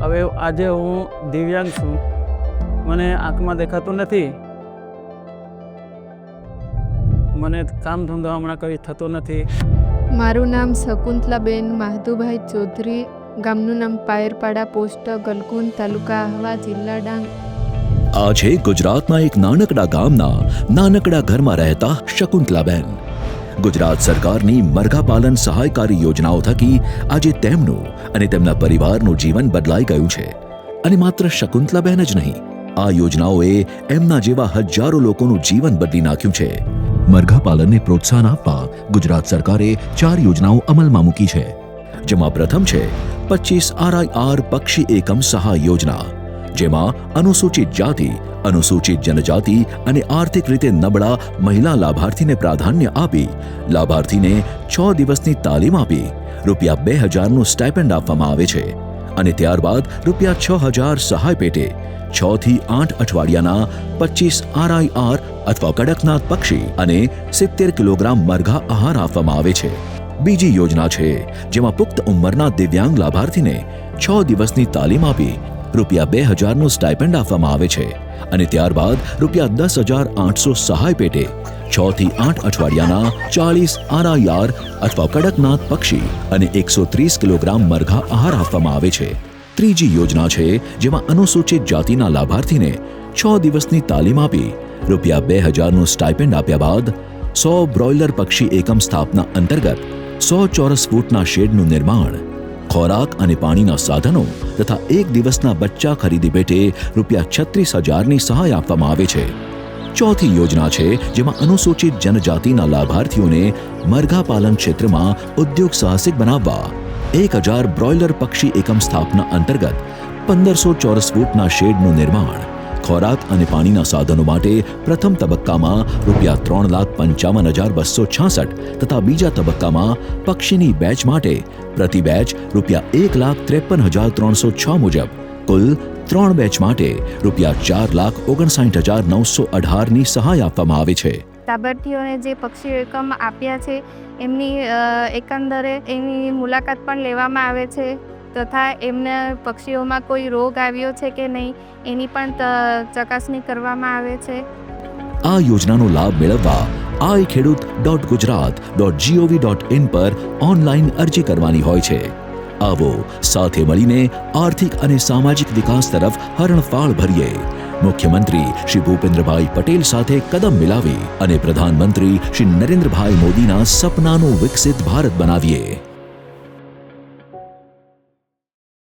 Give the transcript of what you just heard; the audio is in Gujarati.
હવે આજે હું દિવ્યાંગ છું, મને આંખમાં દેખાતું નથી, મને કામ ધંધો હમણાં કંઈ થતો નથી. મારું નામ શકુંતલાબેન માધુભાઈ ચૌધરી, ગામનું નામ પાયરપાડા, પોસ્ટ ગલકુંદ, તાલુકા આહવા, જિલ્લા ડાંગ. આ છે ગુજરાતના એક નાનકડા ગામના નાનકડા ઘરમાં રહેતા શકુંતલાબેન. ગુજરાત સરકારની મરઘા પાલન સહાયકારી યોજનાઓ થકી આજે તેમનું અને તેમના પરિવારનું જીવન બદલાઈ ગયું છે. અને માત્ર શકુંતલાબેન જ નહીં, આ યોજનાઓએ એમના જેવા હજારો લોકોનું જીવન બદલી નાખ્યું છે. મરઘા પાલનને પ્રોત્સાહન આપવા ગુજરાત સરકારે 4 યોજનાઓ અમલમાં મૂકી છે, જેમાં પ્રથમ છે 25 RIR પક્ષી એકમ સહાય યોજના, જેમાં અનુસૂચિત જાતિ, અનુસૂચિત જનજાતિ અને આર્થિક રીતે નબળા મહિલા લાભાર્થીને પ્રાધાન્ય આપી લાભાર્થીને 6 દિવસની તાલીમ આપી ₹2000નું સ્ટાઇપેન્ડ આપવામાં આવે છે. અને ત્યારબાદ ₹6000 સહાય પેટે 6 થી 8 અઠવાડિયાના 25 RIR અથવા કડકનાથ પક્ષી અને 70 કિલોગ્રામ મરઘા આહાર આપવામાં આવે છે. બીજી યોજના છે જેમાં પુખ્ત ઉંમરના દિવ્યાંગ લાભાર્થીને 6 દિવસની તાલીમ આપી ₹2000નું સ્ટાઇપેન્ડ આપવામાં આવે છે. અને ત્યારબાદ ₹10,800 સહાય પેટે 6 થી 8 અઠવાડિયાના 40 RIR અથવા કડકનાથ પક્ષી અને 130 કિલોગ્રામ મરઘા આહાર આપવામાં આવે છે. ત્રીજી યોજના છે જેમાં અનુસૂચિત જાતિના લાભાર્થીને 6 દિવસની તાલીમ આપી ₹2000નું સ્ટાઇપેન્ડ આપ્યા બાદ 100 બ્રોઇલર પક્ષી એકમ સ્થાપના અંતર્ગત 100 ચોરસ ફૂટના શેડનું નિર્માણ, ખોરાક અને પાણીના સાધનો તથા 1 દિવસના બચ્ચા ખરીદી પેટે ₹36,000ની સહાય આપવામાં આવે છે. ચોથી યોજના છે જેમાં અનુસૂચિત જનજાતિના લાભાર્થીઓને મરઘા પાલન ક્ષેત્રમાં ઉદ્યોગ સાહસિક બનાવવા 1000 બ્રોઇલર પક્ષી એકમ સ્થાપના અંતર્ગત 1500 ચોરસ ફૂટના શેડનું નિર્માણ, ખોરાક અને પાણીના સાધનો માટે પ્રથમ તબક્કામાં ₹3,55,266 તથા બીજા તબક્કામાં પક્ષીની બેચ માટે પ્રતિ બેચ ₹1,53,306 મુજબ કુલ 3 બેચ માટે ₹4,59,918ની સહાય આપવામાં આવે છે. લાભાર્થીઓને જે પક્ષી એકમ આપ્યા છે એમની એકંદરે એની મુલાકાત પણ લેવામાં આવે છે તથા એમને પક્ષીઓમાં કોઈ રોગ આવ્યો છે કે નહીં એની પણ ચકાસણી કરવામાં આવે છે. આ યોજનાનો લાભ મેળવવા iKhedut.gujarat.gov.in પર ઓનલાઈન અરજી કરવાની હોય છે. આવો સાથે મળીને આર્થિક અને સામાજિક વિકાસ તરફ હરણફાળ ભરીએ. મુખ્યમંત્રી શ્રી ભૂપેન્દ્રભાઈ પટેલ સાથે કદમ મિલાવી અને પ્રધાનમંત્રી શ્રી નરેન્દ્રભાઈ મોદીના સપનાનું વિકસિત ભારત બનાવીએ.